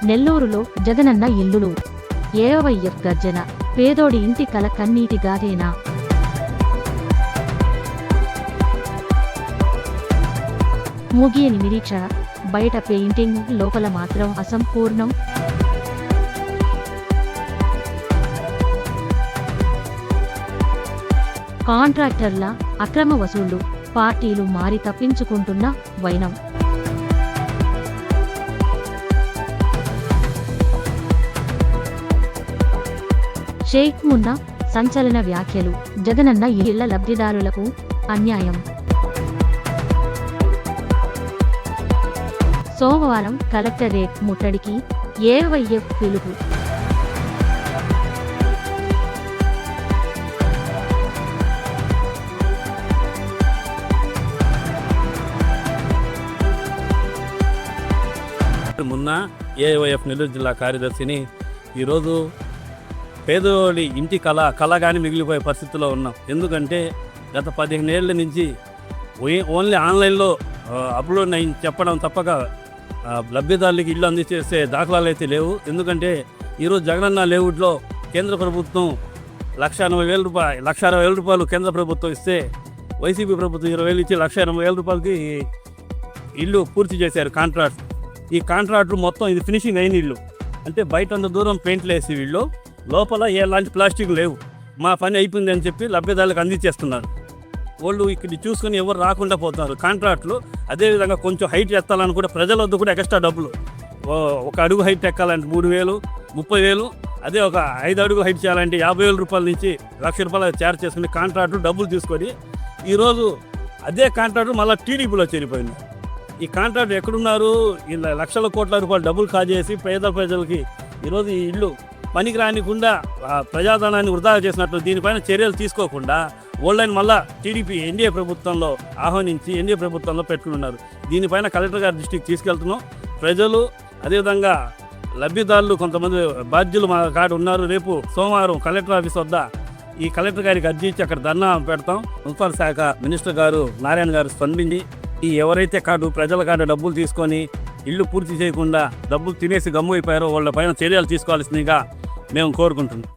నెల్లూరులో జగనన్న ఇల్లులు. ఏవైఎఫ్ గర్జన. పేదోడి ఇంటి కల కన్నీటి గాథేనా? ముగియని నిరీక్షణ. బయట పెయింటింగ్, లోపల మాత్రం అసంపూర్ణం. కాంట్రాక్టర్ల అక్రమ వసూళ్లు. పార్టీలు మారి తప్పించుకుంటున్న వైనం. షేక్ మున్నా సంచలన వ్యాఖ్యలు. జగనన్న ఇళ్ల లబ్ధిదారులకు అన్యాయం. సోమవారం కలెక్టరేట్ ముట్టడికి ఏవైఎఫ్ పిలుపు. మున్నా ఏవైఎఫ్ నెల్లూరు జిల్లా కార్యదర్శిని. ఈరోజు పేదోడి ఇంటి కళగాని మిగిలిపోయే పరిస్థితిలో ఉన్నాం. ఎందుకంటే గత 15 ఏళ్ల నుంచి ఓన్లీ ఆన్లైన్లో అప్లోడ్ అయి చెప్పడం తప్పక లబ్ధిదారులకి ఇల్లు అందించేసే దాఖలాలు అయితే లేవు. ఎందుకంటే ఈరోజు జగనన్న లేఅవుట్లో కేంద్ర ప్రభుత్వం 1,60,000 రూపాయలు కేంద్ర ప్రభుత్వం ఇస్తే వైసీపీ ప్రభుత్వం 20,000 ఇచ్చి 1,80,000 రూపాయలకి ఇల్లు పూర్తి చేశారు కాంట్రాక్ట్. ఈ కాంట్రాక్టర్ మొత్తం ఇది ఫినిషింగ్ అయిన ఇల్లు. అంటే బయట అంత దూరం పెయింట్లు వేసి వీళ్ళు లోపల ఎలాంటి ప్లాస్టిక్ లేవు. మా పని అయిపోయింది అని చెప్పి లబ్ధిదారులకు అందించేస్తున్నారు. వాళ్ళు ఇక్కడ చూసుకొని ఎవరు రాకుండా పోతున్నారు కాంట్రాక్టులు. అదేవిధంగా కొంచెం హైట్ ఎత్తాలని కూడా ప్రజల వద్ద కూడా ఎక్స్ట్రా డబ్బులు. 1 అడుగు హైట్ ఎక్కాలంటే 3,000, 30,000. అదే ఒక 5 అడుగు హైట్ చేయాలంటే 50,000 రూపాయల నుంచి 1,00,000 రూపాయలు చార్జ్ చేసుకుని కాంట్రాక్టులు డబ్బులు తీసుకొని ఈరోజు అదే కాంట్రాక్టు మళ్ళీ టీడీపీలో చేరిపోయింది. ఈ కాంట్రాక్ట్ ఎక్కడున్నారు? ఇలా లక్షల కోట్ల రూపాయలు డబ్బులు కాజేసి ప్రజలకి ఈరోజు ఈ ఇల్లు పనికి రానికుండా ప్రజాధనాన్ని వృధా చేసినట్లు దీనిపైన చర్యలు తీసుకోకుండా ఓన్లైన్ మళ్ళా టీడీపీ ఎన్డీఏ ప్రభుత్వంలో ఆహ్వానించి ఎన్డీఏ ప్రభుత్వంలో పెట్టుకున్నారు. దీనిపైన కలెక్టర్ గారి దృష్టికి తీసుకెళ్తున్నాం. ప్రజలు అదేవిధంగా లబ్ధిదారులు కొంతమంది బాధ్యులు మా కాడ ఉన్నారు. రేపు సోమవారం కలెక్టర్ ఆఫీస్ వద్ద ఈ కలెక్టర్ గారికి అర్జీ ఇచ్చి అక్కడ ధర్నా పెడతాం. మున్సిపల్ శాఖ మినిస్టర్ గారు నారాయణ గారు స్పందించి ఈ ఎవరైతే ప్రజల కాడ డబ్బులు తీసుకొని ఇల్లు పూర్తి చేయకుండా డబ్బులు తినేసి గమ్ము అయిపోయారో వాళ్ళ పైన చర్యలు తీసుకోవాల్సిందిగా మేము కోరుకుంటున్నాం.